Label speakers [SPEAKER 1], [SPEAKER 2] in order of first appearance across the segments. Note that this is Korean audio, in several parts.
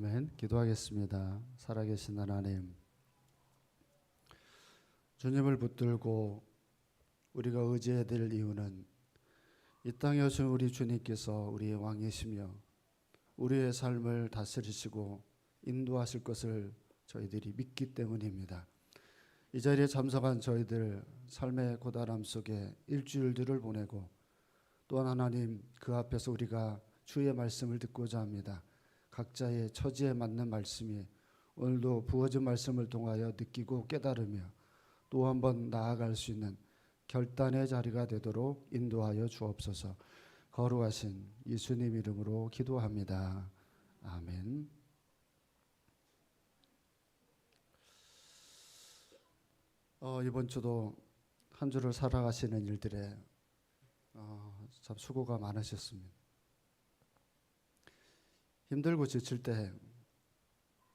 [SPEAKER 1] 아멘. 기도하겠습니다. 살아계신 하나님, 주님을 붙들고 우리가 의지해야 될 이유는 이 땅에 오신 우리 주님께서 우리의 왕이시며 우리의 삶을 다스리시고 인도하실 것을 저희들이 믿기 때문입니다. 이 자리에 참석한 저희들 삶의 고단함 속에 일주일들을 보내고 또한 하나님 그 앞에서 우리가 주의 말씀을 듣고자 합니다. 각자의 처지에 맞는 말씀이 오늘도 부어진 말씀을 통하여 느끼고 깨달으며 또 한 번 나아갈 수 있는 결단의 자리가 되도록 인도하여 주옵소서. 거룩하신 예수님 이름으로 기도합니다. 아멘. 이번 주도 한 주를 살아가시는 일들에 참 수고가 많으셨습니다. 힘들고 지칠 때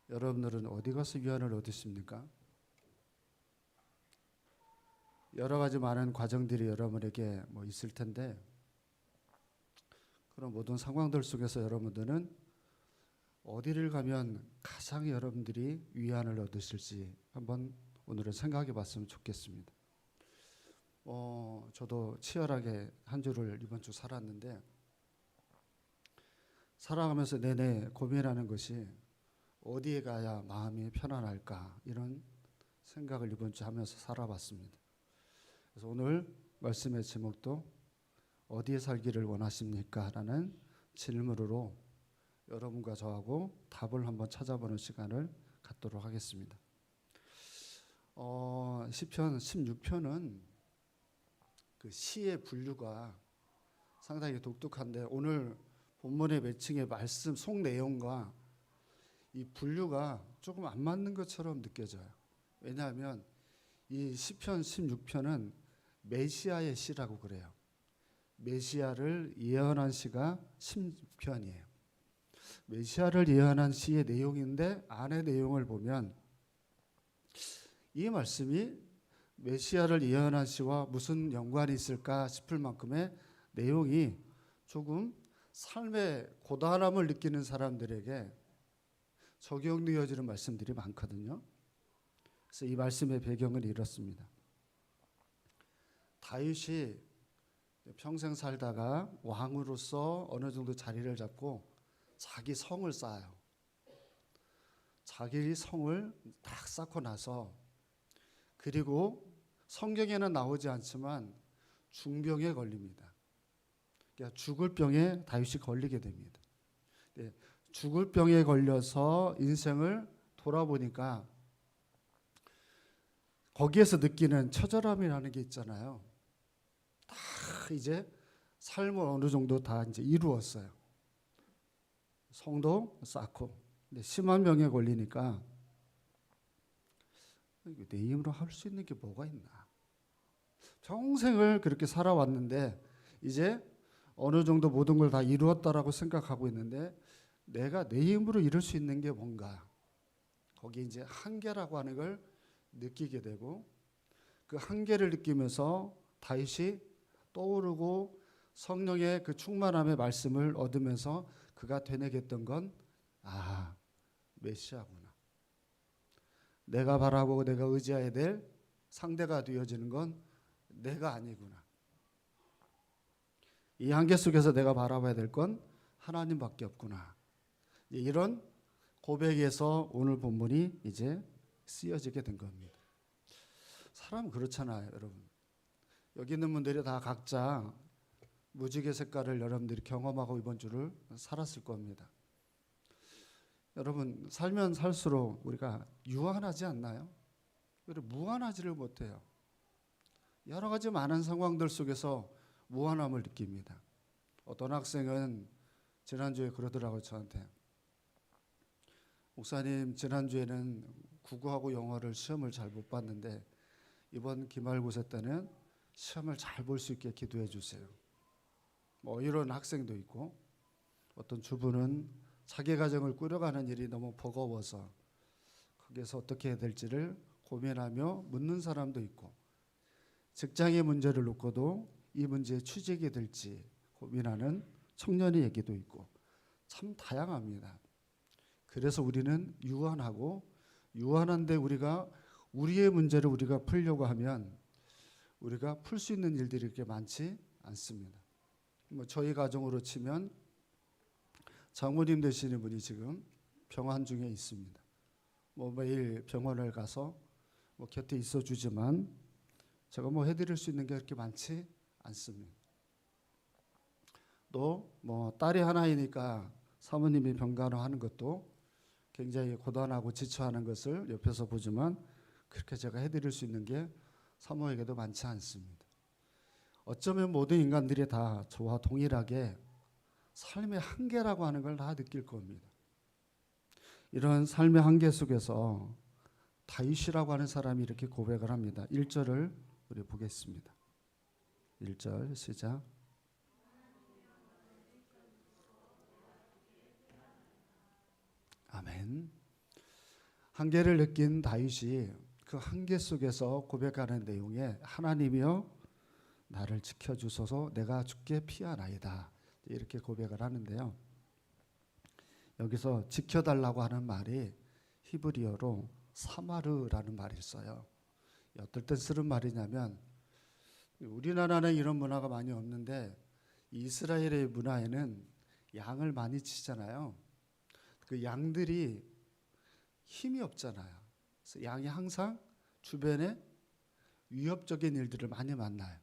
[SPEAKER 1] 여러분들은 어디 가서 위안을 얻으십니까? 여러 가지 많은 과정들이 여러분에게 있을 텐데 그런 모든 상황들 속에서 여러분들은 어디를 가면 가장 여러분들이 위안을 얻으실지 한번 오늘은 생각해 봤으면 좋겠습니다. 저도 치열하게 한 주를 이번 주 살았는데 살아가면서 내내 고민하는 것이 어디에 가야 마음이 편안할까 이런 생각을 이번 주 하면서 살아봤습니다. 그래서 오늘 말씀의 제목도 어디에 살기를 원하십니까? 라는 질문으로 여러분과 저하고 답을 한번 찾아보는 시간을 갖도록 하겠습니다. 시편 16편은 그 시의 분류가 상당히 독특한데 오늘 본문의 매칭의 말씀 속 내용과 이 분류가 조금 안 맞는 것처럼 느껴져요. 왜냐하면 이 시편 16편은 메시아의 시라고 그래요. 메시아를 예언한 시가 16편이에요. 메시아를 예언한 시의 내용인데 안의 내용을 보면 이 말씀이 메시아를 예언한 시와 무슨 연관이 있을까 싶을 만큼의 내용이 조금 삶의 고단함을 느끼는 사람들에게 적용되어지는 말씀들이 많거든요. 그래서 이 말씀의 배경은 이렇습니다. 다윗이 평생 살다가 왕으로서 어느 정도 자리를 잡고 자기 성을 쌓아요. 자기 성을 딱 쌓고 나서 그리고 성경에는 나오지 않지만 중병에 걸립니다. 그러니까 죽을 병에 다윗이 걸리게 됩니다. 죽을 병에 걸려서 인생을 돌아보니까 거기에서 느끼는 처절함이라는 게 있잖아요. 다 이제 삶을 어느 정도 다 이제 이루었어요. 성도 쌓고 근데 심한 병에 걸리니까 내 힘으로 할 수 있는 게 뭐가 있나? 평생을 그렇게 살아왔는데 이제 어느 정도 모든 걸 다 이루었다라고 생각하고 있는데 내가 내 힘으로 이룰 수 있는 게 뭔가? 거기 이제 한계라고 하는 걸 느끼게 되고 그 한계를 느끼면서 다윗이 떠오르고 성령의 그 충만함의 말씀을 얻으면서 그가 되뇌겼던 건 메시아구나. 내가 바라보고 내가 의지해야 될 상대가 되어지는 건 내가 아니구나. 이 한계 속에서 내가 바라봐야 될 건 하나님밖에 없구나. 이런 고백에서 오늘 본문이 이제 쓰여지게 된 겁니다. 사람은 그렇잖아요, 여러분. 여기 있는 분들이 다 각자 무지개 색깔을 여러분들이 경험하고 이번 주를 살았을 겁니다. 여러분 살면 살수록 우리가 유한하지 않나요? 그리고 무한하지를 못해요. 여러 가지 많은 상황들 속에서 무한함을 느낍니다. 어떤 학생은 지난주에 그러더라고요, 저한테. 목사님, 지난주에는 국어하고 영어를 시험을 잘 못 봤는데 이번 기말고사 때는 시험을 잘 볼 수 있게 기도해 주세요. 이런 학생도 있고 어떤 주부는 자기 가정을 꾸려가는 일이 너무 버거워서 거기에서 어떻게 해야 될지를 고민하며 묻는 사람도 있고 직장의 문제를 놓고도 이 문제에 취직이 될지 고민하는 청년의 얘기도 있고 참 다양합니다. 그래서 우리는 유한한데 우리가 우리의 문제를 우리가 풀려고 하면 우리가 풀 수 있는 일들이 그렇게 많지 않습니다. 뭐 저희 가정으로 치면 장모님 되시는 분이 지금 병환 중에 있습니다. 뭐 매일 병원을 가서 뭐 곁에 있어 주지만 제가 뭐 해드릴 수 있는 게 그렇게 많지 않습니다. 또 뭐 딸이 하나이니까 사모님이 병간호하는 것도 굉장히 고단하고 지쳐하는 것을 옆에서 보지만 그렇게 제가 해드릴 수 있는 게 사모에게도 많지 않습니다. 어쩌면 모든 인간들이 다 저와 동일하게 삶의 한계라고 하는 걸 다 느낄 겁니다. 이런 삶의 한계 속에서 다윗이라고 하는 사람이 이렇게 고백을 합니다. 1절을 우리 보겠습니다. 1절 시작. 아멘. 한계를 느낀 다윗이 그 한계 속에서 고백하는 내용에 하나님이여 나를 지켜주소서 내가 주께 피하나이다 이렇게 고백을 하는데요. 여기서 지켜달라고 하는 말이 히브리어로 사마르라는 말을 써요. 어떨 땐 쓰는 말이냐면 우리나라는 이런 문화가 많이 없는데 이스라엘의 문화에는 양을 많이 치잖아요. 그 양들이 힘이 없잖아요. 그래서 양이 항상 주변에 위협적인 일들을 많이 만나요.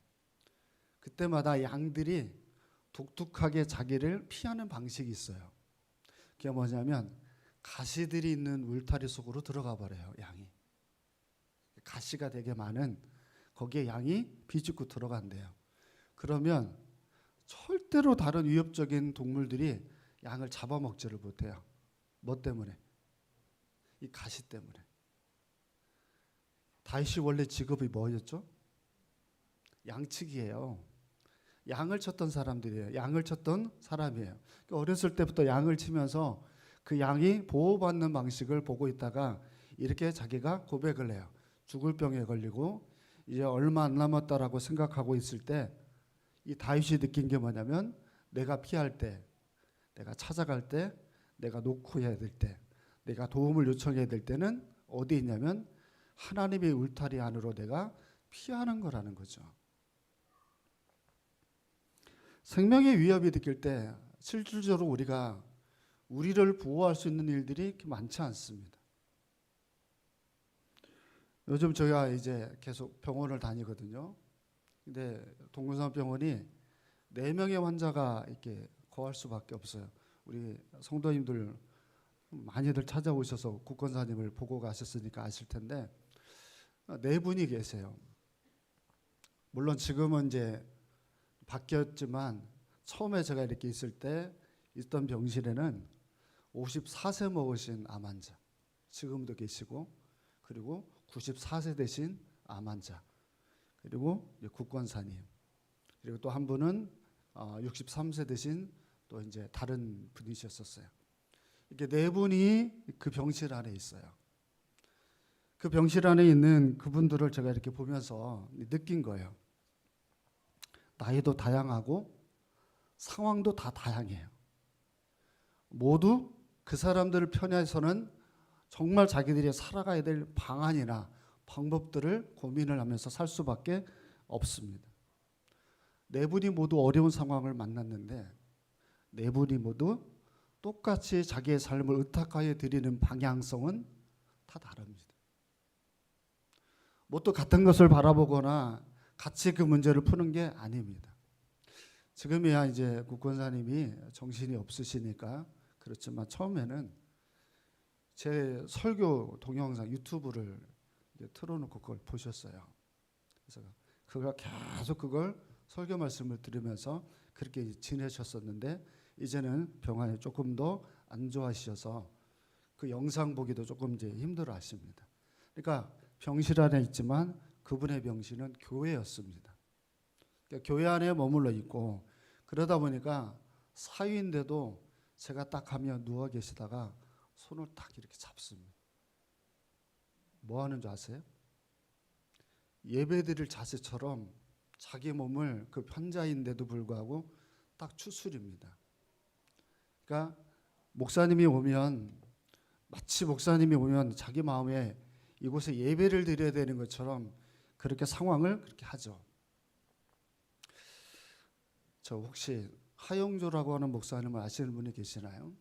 [SPEAKER 1] 그때마다 양들이 독특하게 자기를 피하는 방식이 있어요. 그게 뭐냐면 가시들이 있는 울타리 속으로 들어가 버려요. 양이. 가시가 되게 많은 거기에 양이 비집고 들어간대요. 그러면 절대로 다른 위협적인 동물들이 양을 잡아먹지를 못해요. 뭐 때문에? 이 가시 때문에. 다윗이 원래 직업이 뭐였죠? 양치기예요. 양을 쳤던 사람들이에요. 양을 쳤던 사람이에요. 어렸을 때부터 양을 치면서 그 양이 보호받는 방식을 보고 있다가 이렇게 자기가 고백을 해요. 죽을 병에 걸리고 이제 얼마 안 남았다라고 생각하고 있을 때 이 다윗이 느낀 게 뭐냐면 내가 피할 때, 내가 찾아갈 때, 내가 놓고 해야 될 때, 내가 도움을 요청해야 될 때는 어디 있냐면 하나님의 울타리 안으로 내가 피하는 거라는 거죠. 생명의 위협이 느낄 때 실질적으로 우리를 보호할 수 있는 일들이 많지 않습니다. 요즘 저희가 이제 계속 병원을 다니거든요. 근데 동근산병원이 4명의 환자가 이렇게 거할 수밖에 없어요. 우리 성도님들 많이들 찾아오셔서 국권사님을 보고 가셨으니까 아실 텐데 4분이 계세요. 물론 지금은 이제 바뀌었지만 처음에 제가 이렇게 있을 때 있던 병실에는 54세 먹으신 암 환자 지금도 계시고 그리고 94세 되신 암 환자 그리고 국권사님 그리고 또 한 분은 63세 되신 또 이제 다른 분이셨었어요. 이렇게 4분이 그 병실 안에 있어요. 그 병실 안에 있는 그분들을 제가 이렇게 보면서 느낀 거예요. 나이도 다양하고 상황도 다 다양해요. 모두 그 사람들 편에서는 정말 자기들이 살아가야 될 방안이나 방법들을 고민을 하면서 살 수밖에 없습니다. 4분이 모두 어려운 상황을 만났는데 4분이 모두 똑같이 자기의 삶을 의탁하여 드리는 방향성은 다 다릅니다. 뭐 또 같은 것을 바라보거나 같이 그 문제를 푸는 게 아닙니다. 지금이야 이제 국권사님이 정신이 없으시니까 그렇지만 처음에는 제 설교 동영상 유튜브를 틀어놓고 그걸 보셨어요. 그래서 그걸 계속 설교 말씀을 들으면서 그렇게 지내셨었는데 이제는 병환이 조금 더 안 좋아지셔서 그 영상 보기도 조금 이제 힘들어하십니다. 그러니까 병실 안에 있지만 그분의 병실은 교회였습니다. 그러니까 교회 안에 머물러 있고 그러다 보니까 사위인데도 제가 딱 하면 누워 계시다가 손을 딱 이렇게 잡습니다. 뭐 하는 줄 아세요? 예배드릴 자세처럼 자기 몸을 그 환자인데도 불구하고 딱 추스립니다. 그러니까 목사님이 오면 마치 목사님이 오면 자기 마음에 이곳에 예배를 드려야 되는 것처럼 그렇게 상황을 그렇게 하죠. 저 혹시 하영조라고 하는 목사님을 아시는 분이 계시나요?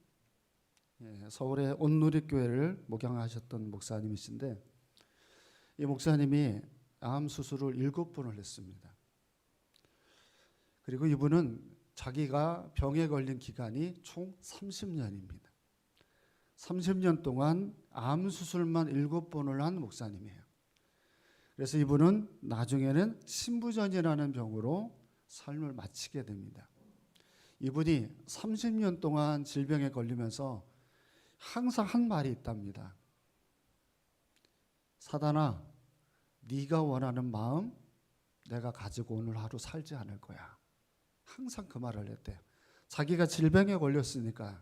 [SPEAKER 1] 예, 서울의 온누리교회를 목양하셨던 목사님이신데 이 목사님이 암 수술을 7번을 했습니다. 그리고 이분은 자기가 병에 걸린 기간이 총 30년입니다. 30년 동안 암 수술만 7번을 한 목사님이에요. 그래서 이분은 나중에는 신부전이라는 병으로 삶을 마치게 됩니다. 이분이 30년 동안 질병에 걸리면서 항상 한 말이 있답니다. 사단아, 네가 원하는 마음 내가 가지고 오늘 하루 살지 않을 거야. 항상 그 말을 했대요. 자기가 질병에 걸렸으니까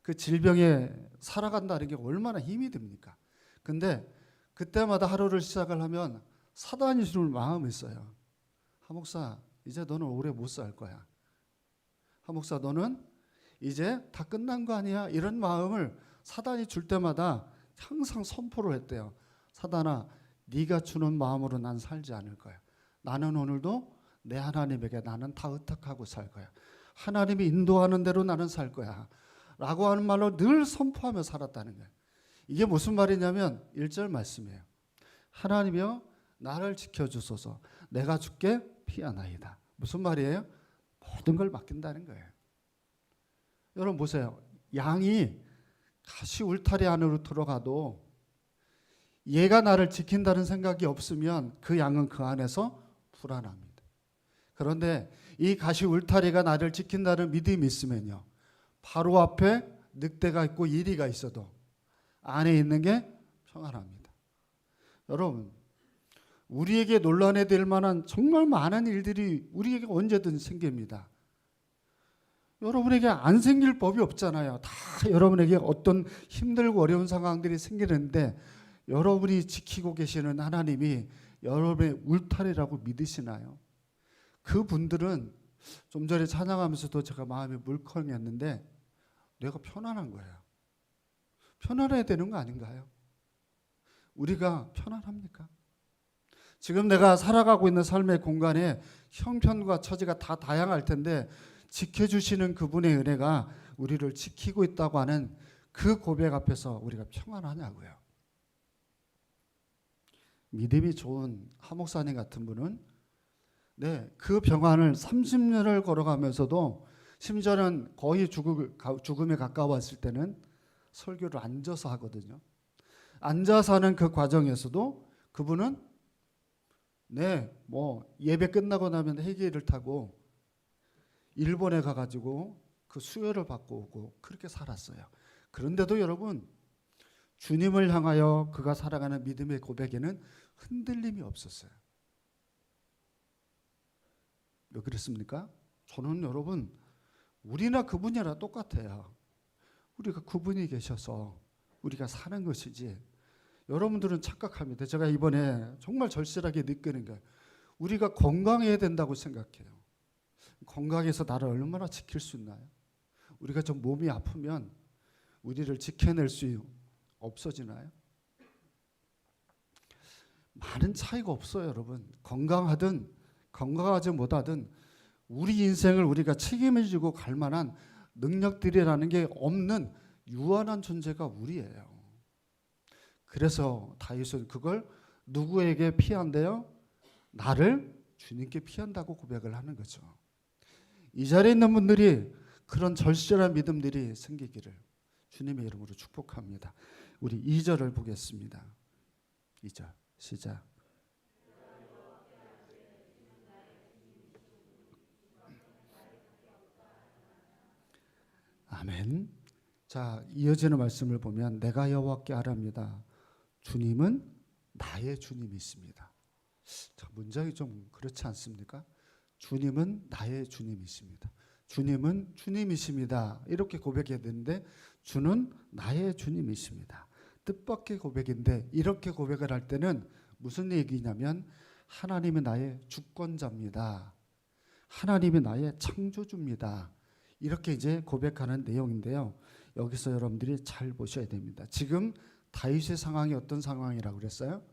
[SPEAKER 1] 그 질병에 살아간다는 게 얼마나 힘이 듭니까? 근데 그때마다 하루를 시작을 하면 사단이 주는 마음이 있어요. 하 목사, 이제 너는 오래 못 살 거야. 하 목사, 너는 이제 다 끝난 거 아니야? 이런 마음을 사단이 줄 때마다 항상 선포를 했대요. 사단아, 네가 주는 마음으로 난 살지 않을 거야. 나는 오늘도 내 하나님에게 나는 다 의탁하고 살 거야. 하나님이 인도하는 대로 나는 살 거야. 라고 하는 말로 늘 선포하며 살았다는 거예요. 이게 무슨 말이냐면 1절 말씀이에요. 하나님이여 나를 지켜주소서. 내가 주께 피하나이다. 무슨 말이에요? 모든 걸 맡긴다는 거예요. 여러분 보세요. 양이 가시 울타리 안으로 들어가도 얘가 나를 지킨다는 생각이 없으면 그 양은 그 안에서 불안합니다. 그런데 이 가시 울타리가 나를 지킨다는 믿음이 있으면요, 바로 앞에 늑대가 있고 이리가 있어도 안에 있는 게 평안합니다. 여러분, 우리에게 논란이 될 만한 정말 많은 일들이 우리에게 언제든 생깁니다. 여러분에게 안 생길 법이 없잖아요. 다 여러분에게 어떤 힘들고 어려운 상황들이 생기는데 여러분이 지키고 계시는 하나님이 여러분의 울타리라고 믿으시나요? 그분들은 좀 전에 찬양하면서도 제가 마음이 물컹했는데 내가 편안한 거예요. 편안해야 되는 거 아닌가요? 우리가 편안합니까? 지금 내가 살아가고 있는 삶의 공간에 형편과 처지가 다 다양할 텐데 지켜주시는 그분의 은혜가 우리를 지키고 있다고 하는 그 고백 앞에서 우리가 평안하냐고요. 믿음이 좋은 하 목사님 같은 분은 그 병환을 30년을 걸어가면서도 심지어는 거의 죽음에 가까웠을 때는 설교를 앉아서 하거든요. 앉아서 하는 그 과정에서도 그분은 예배 끝나고 나면 헬기를 타고 일본에 가가지고 그 수혈을 받고 오고 그렇게 살았어요. 그런데도 여러분, 주님을 향하여 그가 살아가는 믿음의 고백에는 흔들림이 없었어요. 왜 그랬습니까? 저는 여러분, 우리나 그분이나 똑같아요. 우리가 그분이 계셔서 우리가 사는 것이지, 여러분들은 착각합니다. 제가 이번에 정말 절실하게 느끼는 게 우리가 건강해야 된다고 생각해요. 건강해서 나를 얼마나 지킬 수 있나요? 우리가 좀 몸이 아프면 우리를 지켜낼 수 없어지나요? 많은 차이가 없어요, 여러분. 건강하든 건강하지 못하든 우리 인생을 우리가 책임을 지고 갈 만한 능력들이라는 게 없는 유한한 존재가 우리예요. 그래서 다윗은 그걸 누구에게 피한대요? 나를 주님께 피한다고 고백을 하는 거죠. 이 자리에 있는 분들이 그런 절실한 믿음들이 생기기를 주님의 이름으로 축복합니다. 우리 2절을 보겠습니다. 2절 시작. 아멘. 자, 이어지는 말씀을 보면 내가 여호와께 아랍니다. 주님은 나의 주님이십니다. 자, 문장이 좀 그렇지 않습니까? 주님은 나의 주님이십니다. 주님은 주님이십니다. 이렇게 고백해야 되는데 주는 나의 주님이십니다. 뜻밖의 고백인데 이렇게 고백을 할 때는 무슨 얘기냐면 하나님이 나의 주권자입니다. 하나님이 나의 창조주입니다. 이렇게 이제 고백하는 내용인데요. 여기서 여러분들이 잘 보셔야 됩니다. 지금 다윗의 상황이 어떤 상황이라고 그랬어요?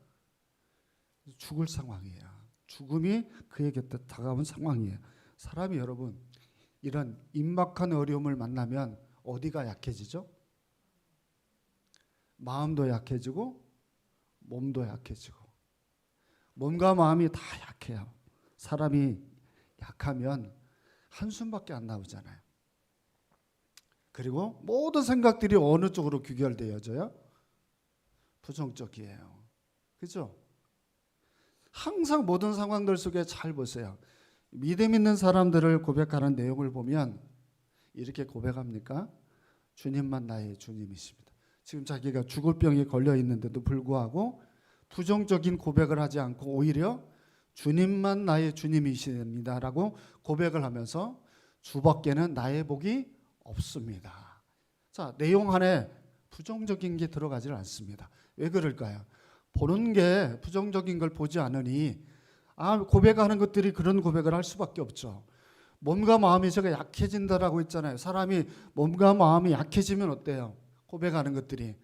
[SPEAKER 1] 죽을 상황이에요. 죽음이 그에게 다가온 상황이에요. 사람이 여러분 이런 임박한 어려움을 만나면 어디가 약해지죠? 마음도 약해지고 몸도 약해지고, 몸과 마음이 다 약해요. 사람이 약하면 한숨밖에 안 나오잖아요. 그리고 모든 생각들이 어느 쪽으로 귀결되어져요? 부정적이에요. 그죠? 항상 모든 상황들 속에 잘 보세요. 믿음 있는 사람들을 고백하는 내용을 보면 이렇게 고백합니까? 주님만 나의 주님이십니다. 지금 자기가 죽을 병에 걸려 있는데도 불구하고 부정적인 고백을 하지 않고 오히려 주님만 나의 주님이십니다라고 고백을 하면서 주밖에는 나의 복이 없습니다. 자, 내용 안에 부정적인 게 들어가질 않습니다. 왜 그럴까요? 보는 게 부정적인 걸 보지 않으니 고백하는 것들이 그런 고백을 할 수밖에 없죠. 몸과 마음이 제가 약해진다라고 했잖아요. 사람이 몸과 마음이 약해지면 어때요? 고백하는 것들이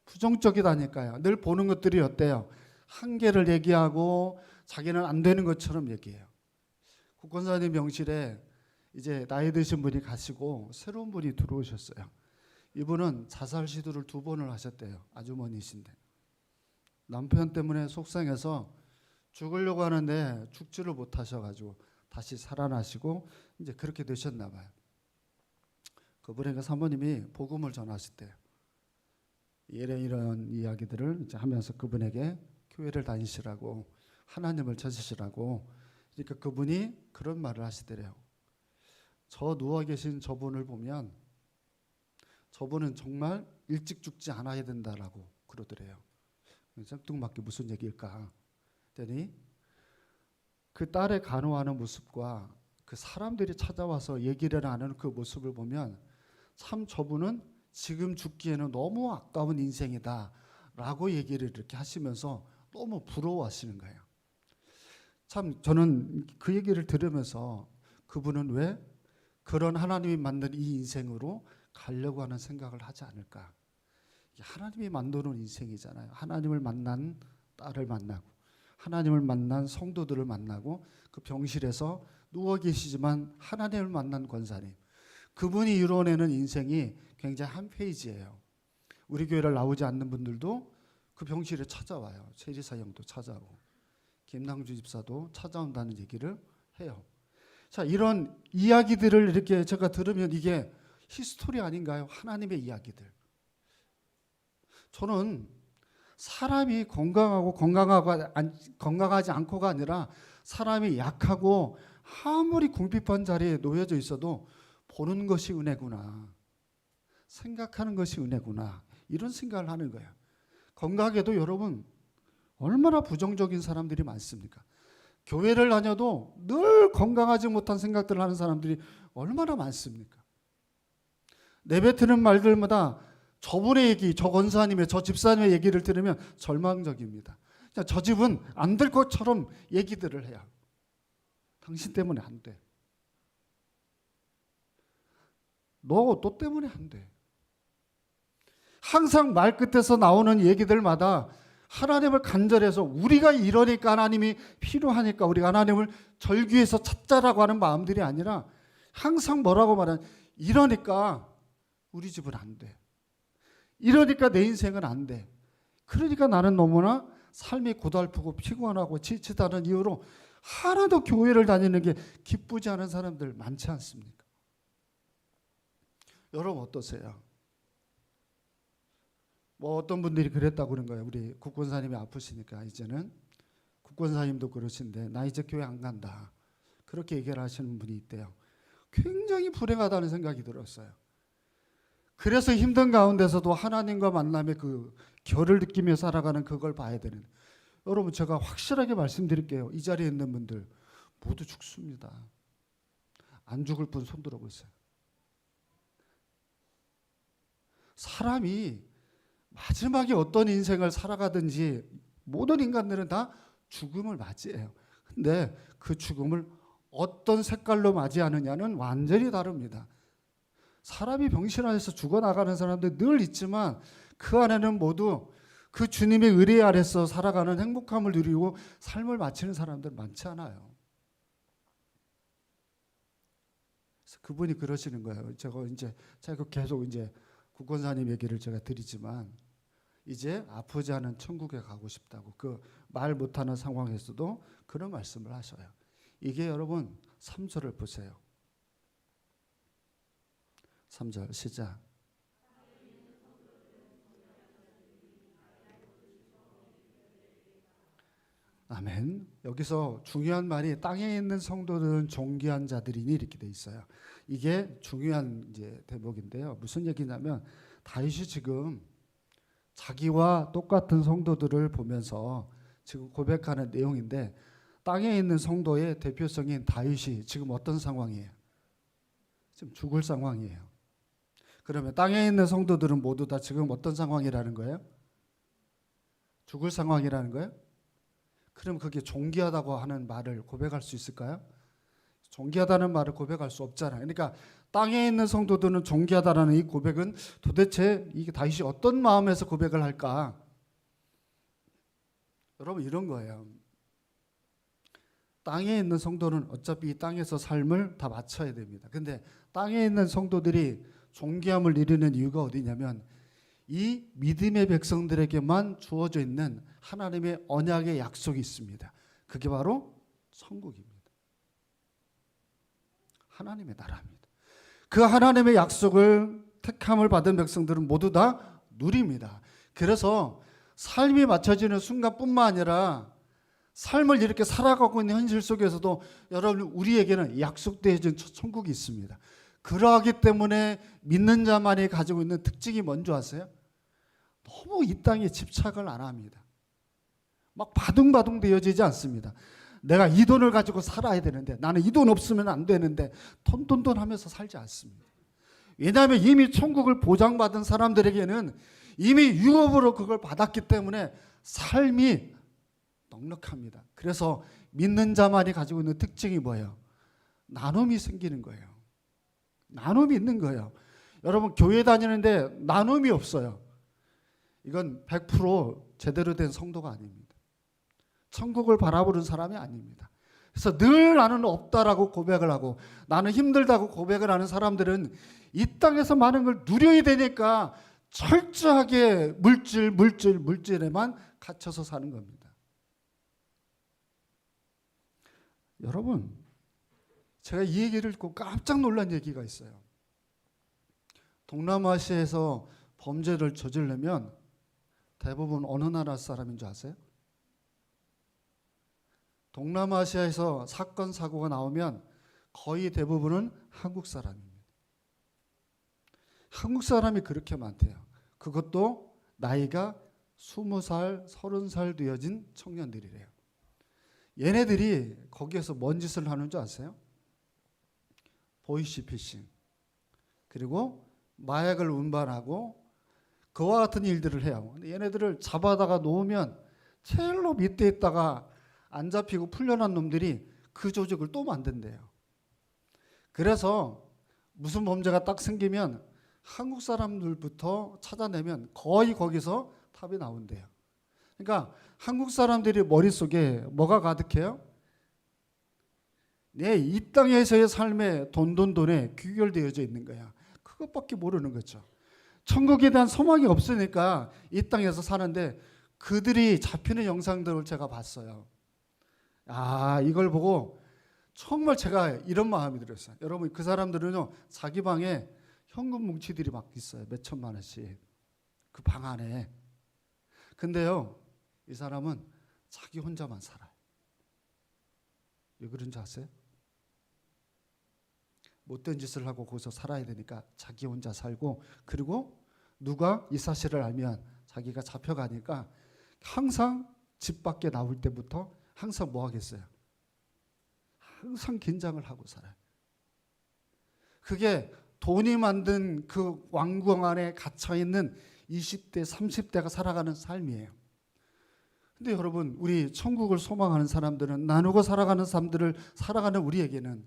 [SPEAKER 1] 부정적이다니까요. 늘 보는 것들이 어때요? 한계를 얘기하고 자기는 안 되는 것처럼 얘기해요. 국권사님 병실에 이제 나이 드신 분이 가시고 새로운 분이 들어오셨어요. 이분은 자살 시도를 2번을 하셨대요. 아주머니신데 남편 때문에 속상해서 죽으려고 하는데 죽지를 못하셔가지고 다시 살아나시고 이제 그렇게 되셨나 봐요. 그분에게 사모님이 복음을 전하셨대요. 이런 이야기들을 이제 하면서 그분에게 교회를 다니시라고, 하나님을 찾으시라고. 그러니까 그분이 그런 말을 하시더래요. 저 누워 계신 저분을 보면 저분은 정말 일찍 죽지 않아야 된다라고 그러더래요. 생뚱맞게 무슨 얘기일까 했더니 그 딸의 간호하는 모습과 그 사람들이 찾아와서 얘기를 하는 그 모습을 보면 참 저분은 지금 죽기에는 너무 아까운 인생이다 라고 얘기를 이렇게 하시면서 너무 부러워하시는 거예요. 참 저는 그 얘기를 들으면서 그분은 왜 그런 하나님이 만든 이 인생으로 가려고 하는 생각을 하지 않을까. 하나님이 만드는 인생이잖아요. 하나님을 만난 딸을 만나고 하나님을 만난 성도들을 만나고 그 병실에서 누워 계시지만 하나님을 만난 권사님, 그분이 이뤄내는 인생이 굉장히 한 페이지예요. 우리 교회를 나오지 않는 분들도 그 병실에 찾아와요. 최리사 형도 찾아오고 김낭주 집사도 찾아온다는 얘기를 해요. 자, 이런 이야기들을 이렇게 제가 들으면 이게 히스토리 아닌가요? 하나님의 이야기들. 저는 사람이 건강하지 않고가 아니라 사람이 약하고 아무리 궁핍한 자리에 놓여져 있어도 보는 것이 은혜구나, 생각하는 것이 은혜구나, 이런 생각을 하는 거예요. 건강에도 여러분 얼마나 부정적인 사람들이 많습니까? 교회를 다녀도 늘 건강하지 못한 생각들을 하는 사람들이 얼마나 많습니까? 내뱉는 말들마다 저분의 얘기, 저 권사님의, 저 집사님의 얘기를 들으면 절망적입니다. 저 집은 안 될 것처럼 얘기들을 해요. 당신 때문에 안 돼. 너 때문에 안 돼. 항상 말끝에서 나오는 얘기들마다 하나님을 간절해서 우리가 이러니까 하나님이 필요하니까 우리가 하나님을 절규해서 찾자라고 하는 마음들이 아니라 항상 뭐라고 말하는, 이러니까 우리 집은 안 돼. 이러니까 내 인생은 안 돼. 그러니까 나는 너무나 삶이 고달프고 피곤하고 지치다는 이유로 하나도 교회를 다니는 게 기쁘지 않은 사람들 많지 않습니까? 여러분 어떠세요? 뭐 어떤 분들이 그랬다고 그런 거예요. 우리 국권사님이 아프시니까 이제는 국권사님도 그러신데 나 이제 교회 안 간다, 그렇게 얘기를 하시는 분이 있대요. 굉장히 불행하다는 생각이 들었어요. 그래서 힘든 가운데서도 하나님과 만남의 그 결을 느끼며 살아가는 그걸 봐야 되는. 여러분 제가 확실하게 말씀드릴게요. 이 자리에 있는 분들 모두 죽습니다. 안 죽을 분 손 들어보세요. 사람이 마지막에 어떤 인생을 살아가든지 모든 인간들은 다 죽음을 맞이해요. 근데 그 죽음을 어떤 색깔로 맞이하느냐는 완전히 다릅니다. 사람이 병실 안에서 죽어나가는 사람들 늘 있지만 그 안에는 모두 그 주님의 의뢰 아래서 살아가는 행복함을 누리고 삶을 마치는 사람들 많지 않아요. 그래서 그분이 그러시는 거예요. 제가 계속 이제 국권사님 얘기를 제가 드리지만 이제 아프지 않은 천국에 가고 싶다고 그 말 못하는 상황에서도 그런 말씀을 하셔요. 이게 여러분 3절을 보세요. 3절 시작. 아멘. 여기서 중요한 말이 땅에 있는 성도들은 존귀한 자들이니 이렇게 돼 있어요. 이게 중요한 이제 대목인데요. 무슨 얘기냐면 다윗이 지금 자기와 똑같은 성도들을 보면서 지금 고백하는 내용인데 땅에 있는 성도의 대표성인 다윗이 지금 어떤 상황이에요? 지금 죽을 상황이에요. 그러면 땅에 있는 성도들은 모두 다 지금 어떤 상황이라는 거예요? 죽을 상황이라는 거예요? 그럼 그게 존귀하다고 하는 말을 고백할 수 있을까요? 존귀하다는 말을 고백할 수 없잖아요. 그러니까 땅에 있는 성도들은 존귀하다라는 이 고백은 도대체 이게 다윗이 어떤 마음에서 고백을 할까? 여러분 이런 거예요. 땅에 있는 성도는 어차피 이 땅에서 삶을 다 마쳐야 됩니다. 근데 땅에 있는 성도들이 존귀함을 이루는 이유가 어디냐면 이 믿음의 백성들에게만 주어져 있는 하나님의 언약의 약속이 있습니다. 그게 바로 천국입니다. 하나님의 나라입니다. 그 하나님의 약속을 택함을 받은 백성들은 모두 다 누립니다. 그래서 삶이 맞춰지는 순간뿐만 아니라 삶을 이렇게 살아가고 있는 현실 속에서도 여러분 우리에게는 약속되어진 천국이 있습니다. 그러하기 때문에 믿는 자만이 가지고 있는 특징이 뭔지 아세요? 너무 이 땅에 집착을 안 합니다. 막 바둥바둥 되어지지 않습니다. 내가 이 돈을 가지고 살아야 되는데 나는 이 돈 없으면 안 되는데 돈 하면서 살지 않습니다. 왜냐하면 이미 천국을 보장받은 사람들에게는 이미 유업으로 그걸 받았기 때문에 삶이 넉넉합니다. 그래서 믿는 자만이 가지고 있는 특징이 뭐예요? 나눔이 생기는 거예요. 나눔이 있는 거예요. 여러분 교회 다니는데 나눔이 없어요. 이건 100% 제대로 된 성도가 아닙니다. 천국을 바라보는 사람이 아닙니다. 그래서 늘 나는 없다라고 고백을 하고 나는 힘들다고 고백을 하는 사람들은 이 땅에서 많은 걸 누려야 되니까 철저하게 물질에만 갇혀서 사는 겁니다. 여러분 제가 이 얘기를 듣고 깜짝 놀란 얘기가 있어요. 동남아시아에서 범죄를 저지르려면 대부분 어느 나라 사람인 줄 아세요? 동남아시아에서 사건 사고가 나오면 거의 대부분은 한국 사람입니다. 한국 사람이 그렇게 많대요. 그것도 나이가 20살, 30살 되어진 청년들이래요. 얘네들이 거기에서 뭔 짓을 하는 줄 아세요? 보이시피싱, 그리고 마약을 운반하고 그와 같은 일들을 해요. 근데 얘네들을 잡아다가 놓으면 제일로 밑에 있다가 안 잡히고 풀려난 놈들이 그 조직을 또 만든대요. 그래서 무슨 범죄가 딱 생기면 한국 사람들부터 찾아내면 거의 거기서 답이 나온대요. 그러니까 한국 사람들이 머릿속에 뭐가 가득해요? 이 땅에서의 삶에 돈에 귀결되어져 있는 거야. 그것밖에 모르는 거죠. 천국에 대한 소망이 없으니까 이 땅에서 사는데 그들이 잡히는 영상들을 제가 봤어요. 이걸 보고 정말 제가 이런 마음이 들었어요. 여러분 그 사람들은요 자기 방에 현금 뭉치들이 막 있어요. 몇 천만 원씩 그 방 안에. 근데요 이 사람은 자기 혼자만 살아요. 왜 그런지 아세요? 못된 짓을 하고 거기서 살아야 되니까 자기 혼자 살고, 그리고 누가 이 사실을 알면 자기가 잡혀가니까 항상 집 밖에 나올 때부터 항상 뭐 하겠어요? 항상 긴장을 하고 살아요. 그게 돈이 만든 그 왕궁 안에 갇혀있는 20대, 30대가 살아가는 삶이에요. 근데 여러분 우리 천국을 소망하는 사람들은, 나누고 살아가는 사람들을 살아가는 우리에게는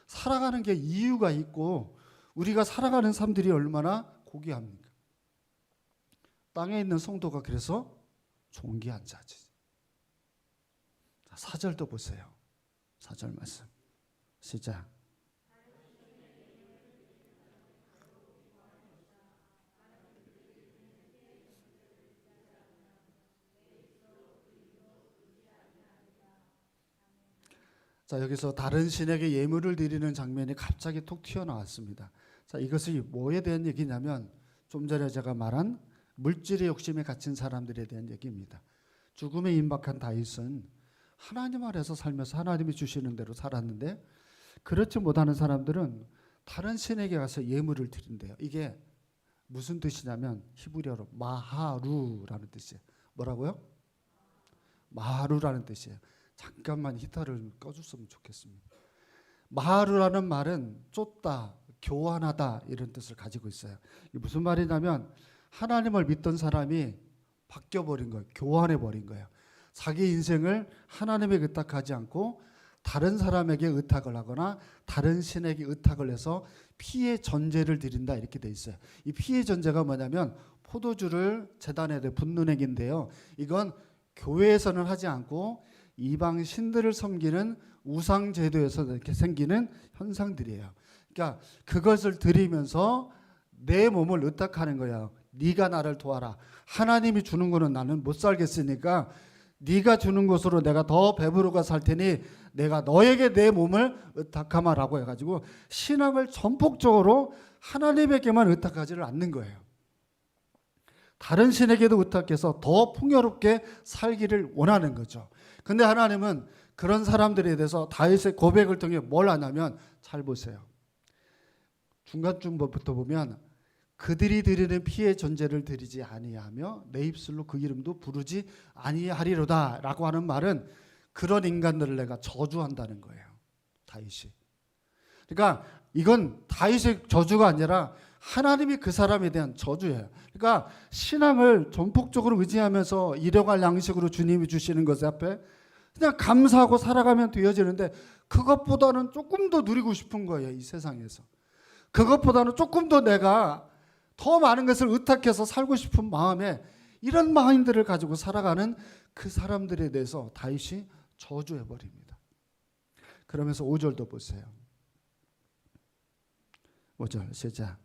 [SPEAKER 1] 살아가는 게 이유가 있고 우리가 살아가는 삶들이 얼마나 고귀합니까? 땅에 있는 성도가 그래서 존귀한 자지. 4절도 보세요. 4절 말씀 시작. 자, 여기서 다른 신에게 예물을 드리는 장면이 갑자기 툭 튀어나왔습니다. 자, 이것이 뭐에 대한 얘기냐면 좀 전에 제가 말한 물질의 욕심에 갇힌 사람들에 대한 얘기입니다. 죽음에 임박한 다윗은 하나님 아래서 살면서 하나님이 주시는 대로 살았는데, 그렇지 못하는 사람들은 다른 신에게 가서 예물을 드린대요. 이게 무슨 뜻이냐면 히브리어로 마하루라는 뜻이에요. 뭐라고요? 마하루라는 뜻이에요. 잠깐만 히터를 꺼줬으면 좋겠습니다. 마하루라는 말은 쫓다, 교환하다 이런 뜻을 가지고 있어요. 이게 무슨 말이냐면 하나님을 믿던 사람이 바뀌어버린 거예요. 교환해버린 거예요. 자기 인생을 하나님에게 의탁하지 않고 다른 사람에게 의탁을 하거나 다른 신에게 의탁을 해서 피의 전제를 드린다 이렇게 돼 있어요. 이 피의 전제가 뭐냐면 포도주를 제단에 붓는 행위인데요. 이건 교회에서는 하지 않고 이방 신들을 섬기는 우상 제도에서 이렇게 생기는 현상들이에요. 그러니까 그것을 드리면서 내 몸을 의탁하는 거예요. 네가 나를 도와라. 하나님이 주는 거는 나는 못 살겠으니까 네가 주는 것으로 내가 더 배부르고 살 테니 내가 너에게 내 몸을 의탁하마라고 해가지고 신앙을 전폭적으로 하나님에게만 의탁하지를 않는 거예요. 다른 신에게도 의탁해서 더 풍요롭게 살기를 원하는 거죠. 근데 하나님은 그런 사람들에 대해서 다윗의 고백을 통해 뭘 하냐면, 잘 보세요. 중간쯤부터 보면 그들이 드리는 피의 전제를 드리지 아니하며 내 입술로 그 이름도 부르지 아니하리로다 라고 하는 말은 그런 인간들을 내가 저주한다는 거예요. 다윗이. 그러니까 이건 다윗의 저주가 아니라 하나님이 그 사람에 대한 저주예요. 그러니까 신앙을 전폭적으로 의지하면서 일용할 양식으로 주님이 주시는 것 앞에 그냥 감사하고 살아가면 되어지는데, 그것보다는 조금 더 누리고 싶은 거예요. 이 세상에서. 그것보다는 조금 더 내가 더 많은 것을 의탁해서 살고 싶은 마음에 이런 마인드를 가지고 살아가는 그 사람들에 대해서 다윗이 저주해버립니다. 그러면서 5절도 보세요. 5절 시작.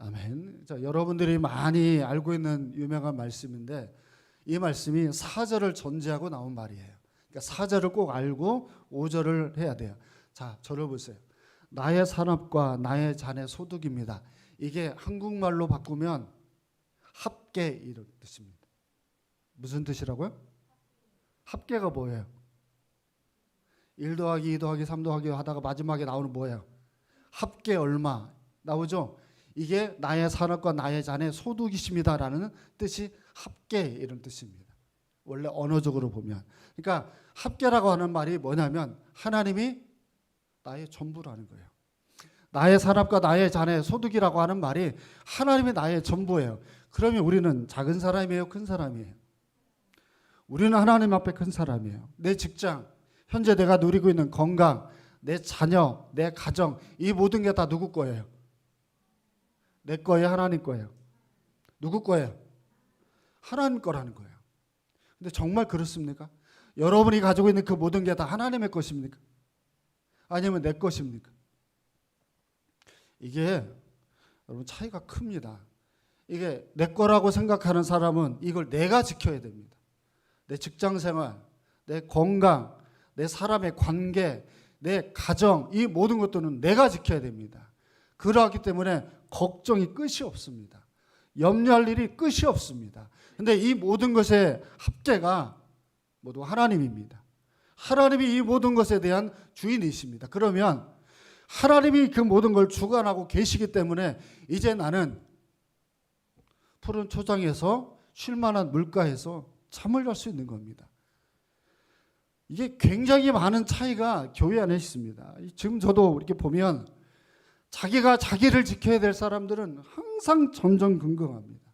[SPEAKER 1] 아멘. 자, 여러분들이 많이 알고 있는 유명한 말씀인데 이 말씀이 4절을 전제하고 나온 말이에요. 그러니까 4절을 꼭 알고 5절을 해야 돼요. 자, 저를 보세요. 나의 산업과 나의 잔의 소득입니다. 이게 한국말로 바꾸면 합계 이런 뜻입니다. 무슨 뜻이라고요? 합계가 뭐예요? 1 더하기 2 더하기 3 더하기 하다가 마지막에 나오는 뭐예요? 합계 얼마 나오죠? 이게 나의 산업과 나의 잔의 소득이십니다라는 뜻이 합계 이런 뜻입니다. 원래 언어적으로 보면. 그러니까 합계라고 하는 말이 뭐냐면 하나님이 나의 전부라는 거예요. 나의 산업과 나의 잔의 소득이라고 하는 말이 하나님이 나의 전부예요. 그러면 우리는 작은 사람이에요? 큰 사람이에요? 우리는 하나님 앞에 큰 사람이에요. 내 직장, 현재 내가 누리고 있는 건강, 내 자녀, 내 가정, 이 모든 게 다 누구 거예요? 내 거예요? 하나님 거예요? 누구 거예요? 하나님 거라는 거예요. 근데 정말 그렇습니까? 여러분이 가지고 있는 그 모든 게 다 하나님의 것입니까? 아니면 내 것입니까? 이게 여러분 차이가 큽니다. 이게 내 거라고 생각하는 사람은 이걸 내가 지켜야 됩니다. 내 직장 생활, 내 건강, 내 사람의 관계, 내 가정, 이 모든 것들은 내가 지켜야 됩니다. 그러기 때문에 걱정이 끝이 없습니다. 염려할 일이 끝이 없습니다. 근데 이 모든 것의 합계가 모두 하나님입니다. 하나님이 이 모든 것에 대한 주인이십니다. 그러면 하나님이 그 모든 걸 주관하고 계시기 때문에 이제 나는 푸른 초장에서 쉴만한 물가에서 잠을 잘 수 있는 겁니다. 이게 굉장히 많은 차이가 교회 안에 있습니다. 지금 저도 이렇게 보면 자기가 자기를 지켜야 될 사람들은 항상 전전긍긍합니다.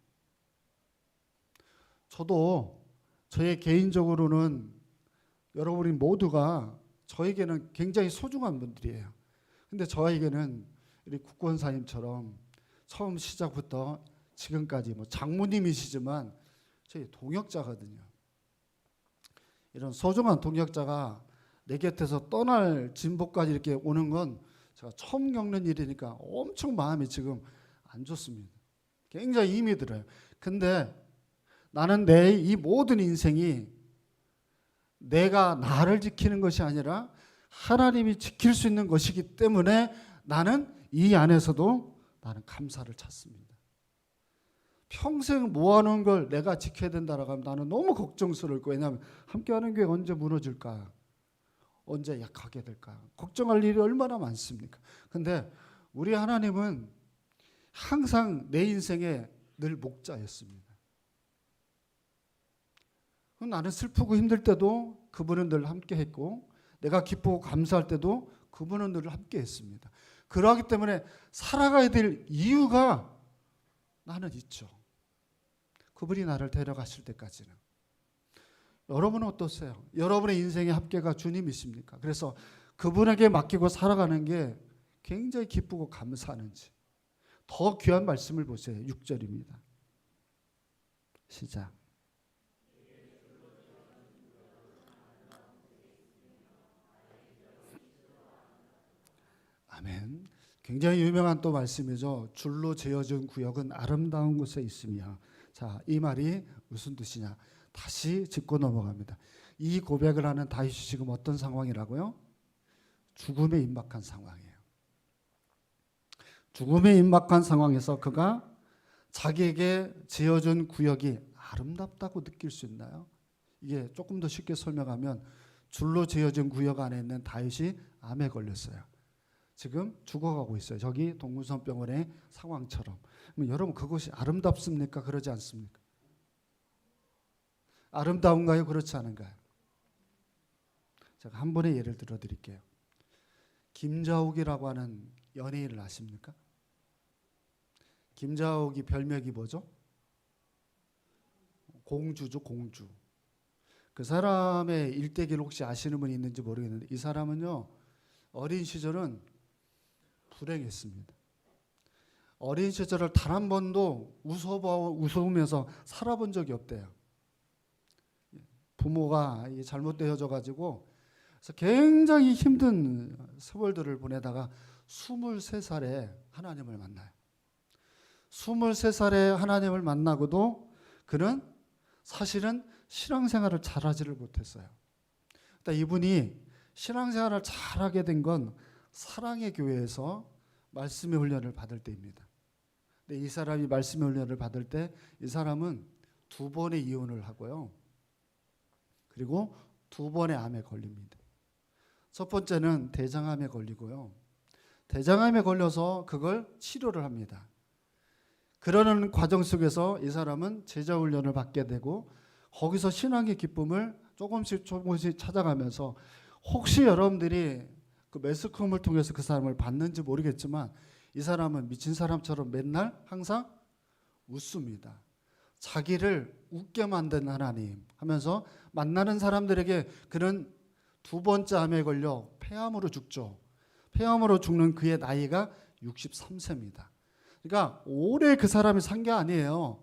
[SPEAKER 1] 저도 저의 개인적으로는 여러분이 모두가 저에게는 굉장히 소중한 분들이에요. 근데 저에게는 우리 국권사님처럼 처음 시작부터 지금까지 뭐 장모님이시지만 저희 동역자거든요. 이런 소중한 동역자가 내 곁에서 떠날 진보까지 이렇게 오는 건 제가 처음 겪는 일이니까 엄청 마음이 지금 안 좋습니다. 굉장히 힘이 들어요. 근데 나는 내 이 모든 인생이 내가 나를 지키는 것이 아니라 하나님이 지킬 수 있는 것이기 때문에 나는 이 안에서도 나는 감사를 찾습니다. 평생 모아놓은 걸 내가 지켜야 된다라고 하면 나는 너무 걱정스러울 거예요. 왜냐하면 함께하는 교회 언제 무너질까? 언제 약하게 될까? 걱정할 일이 얼마나 많습니까? 근데 우리 하나님은 항상 내 인생에 늘 목자였습니다. 나는 슬프고 힘들 때도 그분은 늘 함께 했고 내가 기쁘고 감사할 때도 그분은 늘 함께 했습니다. 그러기 때문에 살아가야 될 이유가 나는 있죠. 그분이 나를 데려가실 때까지는. 여러분은 어떠세요? 여러분의 인생의 합계가 주님이십니까? 그래서 그분에게 맡기고 살아가는 게 굉장히 기쁘고 감사하는지. 더 귀한 말씀을 보세요. 6절입니다. 시작. 아멘. 굉장히 유명한 또 말씀이죠. 줄로 재어진 구역은 아름다운 곳에 있으며. 자, 이 말이 무슨 뜻이냐? 다시 짚고 넘어갑니다. 이 고백을 하는 다윗이 지금 어떤 상황이라고요? 죽음에 임박한 상황이에요. 죽음에 임박한 상황에서 그가 자기에게 지어준 구역이 아름답다고 느낄 수 있나요? 이게 조금 더 쉽게 설명하면 줄로 지어진 구역 안에 있는 다윗이 암에 걸렸어요. 지금 죽어가고 있어요. 저기 동문선병원의 상황처럼. 여러분 그것이 아름답습니까? 그러지 않습니까? 아름다운가요? 그렇지 않은가요? 제가 한 번의 예를 들어드릴게요. 김자옥이라고 하는 연예인을 아십니까? 김자옥이 별명이 뭐죠? 공주죠, 공주. 그 사람의 일대기를 혹시 아시는 분이 있는지 모르겠는데 이 사람은요 어린 시절은 불행했습니다. 어린 시절을 단 한 번도 웃으면서 살아본 적이 없대요. 부모가 잘못되어져 가지고 그래서 굉장히 힘든 세월들을 보내다가 23살에 하나님을 만나요. 23살에 하나님을 만나고도 그는 사실은 신앙생활을 잘하지를 못했어요. 그러니까 이분이 신앙생활을 잘하게 된 건 사랑의 교회에서 말씀의 훈련을 받을 때입니다. 근데 이 사람이 말씀의 훈련을 받을 때 이 사람은 2번의 이혼을 하고요. 그리고 2번의 암에 걸립니다. 첫 번째는 대장암에 걸리고요. 대장암에 걸려서 그걸 치료를 합니다. 그러는 과정 속에서 이 사람은 제자훈련을 받게 되고 거기서 신앙의 기쁨을 조금씩 찾아가면서 혹시 여러분들이 그 매스컴을 통해서 그 사람을 봤는지 모르겠지만 이 사람은 미친 사람처럼 맨날 항상 웃습니다. 자기를 웃게 만든 하나님 하면서 만나는 사람들에게 그는 2번째 암에 걸려 폐암으로 죽죠. 폐암으로 죽는 그의 나이가 63세입니다. 그러니까 오래 그 사람이 산 게 아니에요.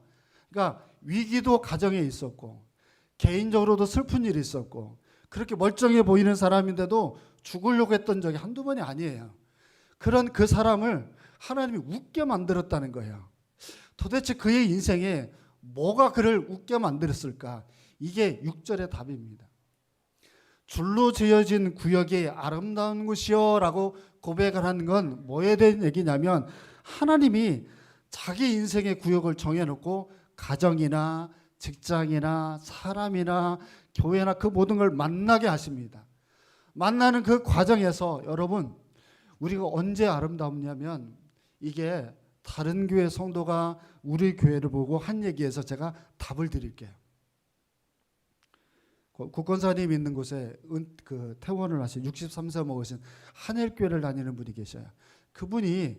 [SPEAKER 1] 그러니까 위기도 가정에 있었고 개인적으로도 슬픈 일이 있었고 그렇게 멀쩡해 보이는 사람인데도 죽으려고 했던 적이 한두 번이 아니에요. 그런 그 사람을 하나님이 웃게 만들었다는 거예요. 도대체 그의 인생에 뭐가 그를 웃게 만들었을까? 이게 6절의 답입니다. 줄로 지어진 구역이 아름다운 곳이요 라고 고백을 하는 건 뭐에 대한 얘기냐면 하나님이 자기 인생의 구역을 정해놓고 가정이나 직장이나 사람이나 교회나 그 모든 걸 만나게 하십니다. 만나는 그 과정에서 여러분 우리가 언제 아름답냐면 이게 다른 교회 성도가 우리 교회를 보고 한 얘기에서 제가 답을 드릴게요. 국권사님 있는 곳에 그 퇴원을 하신 63세 먹으신 한일교회를 다니는 분이 계셔요. 그분이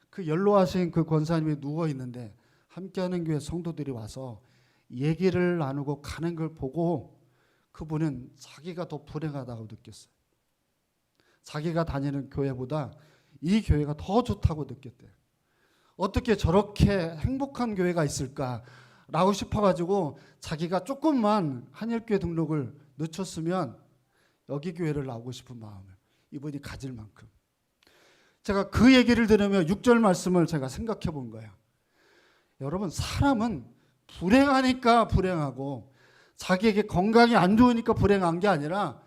[SPEAKER 1] 그 연로하신 그 권사님이 누워 있는데 함께하는 교회 성도들이 와서 얘기를 나누고 가는 걸 보고 그분은 자기가 더 불행하다고 느꼈어요. 자기가 다니는 교회보다 이 교회가 더 좋다고 느꼈대요. 어떻게 저렇게 행복한 교회가 있을까라고 싶어가지고 자기가 조금만 한일교회 등록을 늦췄으면 여기 교회를 나오고 싶은 마음을 이분이 가질 만큼, 제가 그 얘기를 들으며 6절 말씀을 제가 생각해 본 거예요. 여러분, 사람은 불행하니까 불행하고 자기에게 건강이 안 좋으니까 불행한 게 아니라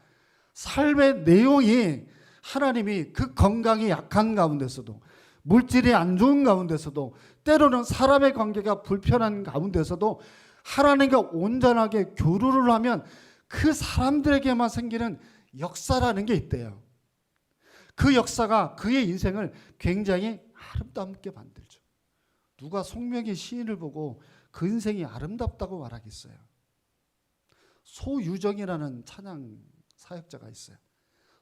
[SPEAKER 1] 삶의 내용이 하나님이 그 건강이 약한 가운데서도, 물질이 안 좋은 가운데서도, 때로는 사람의 관계가 불편한 가운데서도 하나님과 온전하게 교류를 하면 그 사람들에게만 생기는 역사라는 게 있대요. 그 역사가 그의 인생을 굉장히 아름답게 만들죠. 누가 송명의 시인을 보고 그 인생이 아름답다고 말하겠어요? 소유정이라는 찬양 사역자가 있어요.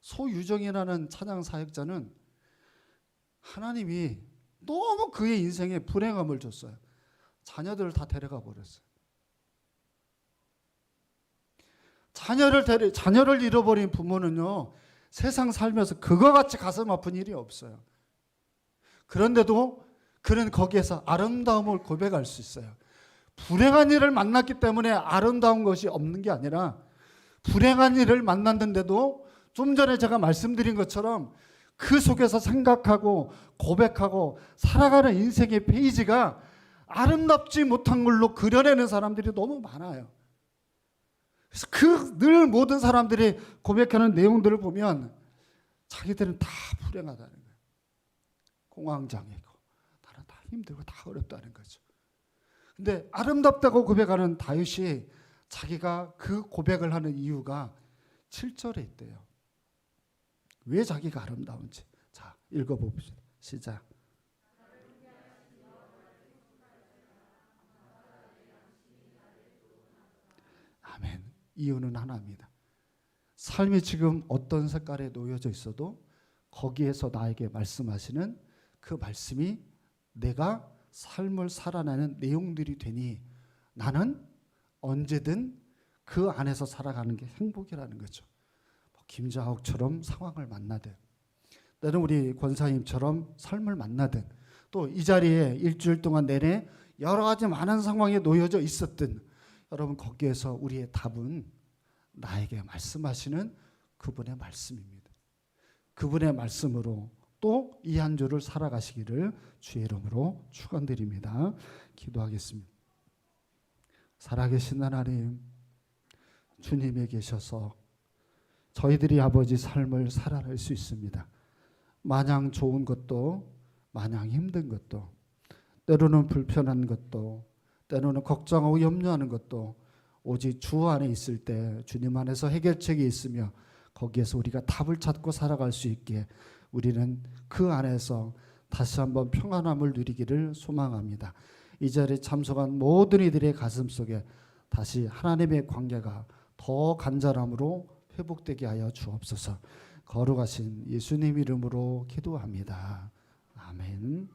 [SPEAKER 1] 소유정이라는 찬양 사역자는 하나님이 너무 그의 인생에 불행함을 줬어요. 자녀들을 다 데려가 버렸어요. 자녀를 잃어버린 부모는요, 세상 살면서 그거 같이 가슴 아픈 일이 없어요. 그런데도 그는 거기에서 아름다움을 고백할 수 있어요. 불행한 일을 만났기 때문에 아름다운 것이 없는 게 아니라, 불행한 일을 만났는데도 좀 전에 제가 말씀드린 것처럼 그 속에서 생각하고 고백하고 살아가는 인생의 페이지가 아름답지 못한 걸로 그려내는 사람들이 너무 많아요. 그래서 늘 모든 사람들이 고백하는 내용들을 보면 자기들은 다 불행하다는 거예요. 공황장애고 나는 다 힘들고 다 어렵다는 거죠. 근데 아름답다고 고백하는 다윗이 자기가 그 고백을 하는 이유가 7절에 있대요. 왜 자기가 아름다운지. 자, 읽어봅시다. 시작. 아멘. 이유는 하나입니다. 삶이 지금 어떤 색깔에 놓여져 있어도 거기에서 나에게 말씀하시는 그 말씀이 내가 삶을 살아내는 내용들이 되니 나는 언제든 그 안에서 살아가는 게 행복이라는 거죠. 김자옥처럼 상황을 만나든, 때는 우리 권사님처럼 삶을 만나든, 또 이 자리에 일주일 동안 내내 여러 가지 많은 상황에 놓여져 있었든, 여러분 거기에서 우리의 답은 나에게 말씀하시는 그분의 말씀입니다. 그분의 말씀으로 또 이 한 주를 살아가시기를 주의 이름으로 축원드립니다. 기도하겠습니다. 살아계신 하나님, 주님에 계셔서 저희들이 아버지 삶을 살아낼 수 있습니다. 마냥 좋은 것도, 마냥 힘든 것도, 때로는 불편한 것도, 때로는 걱정하고 염려하는 것도 오직 주 안에 있을 때 주님 안에서 해결책이 있으며 거기에서 우리가 답을 찾고 살아갈 수 있게 우리는 그 안에서 다시 한번 평안함을 누리기를 소망합니다. 이 자리에 참석한 모든 이들의 가슴 속에 다시 하나님의 관계가 더 간절함으로 회복되게 하여 주옵소서. 거룩하신 예수님 이름으로 기도합니다. 아멘.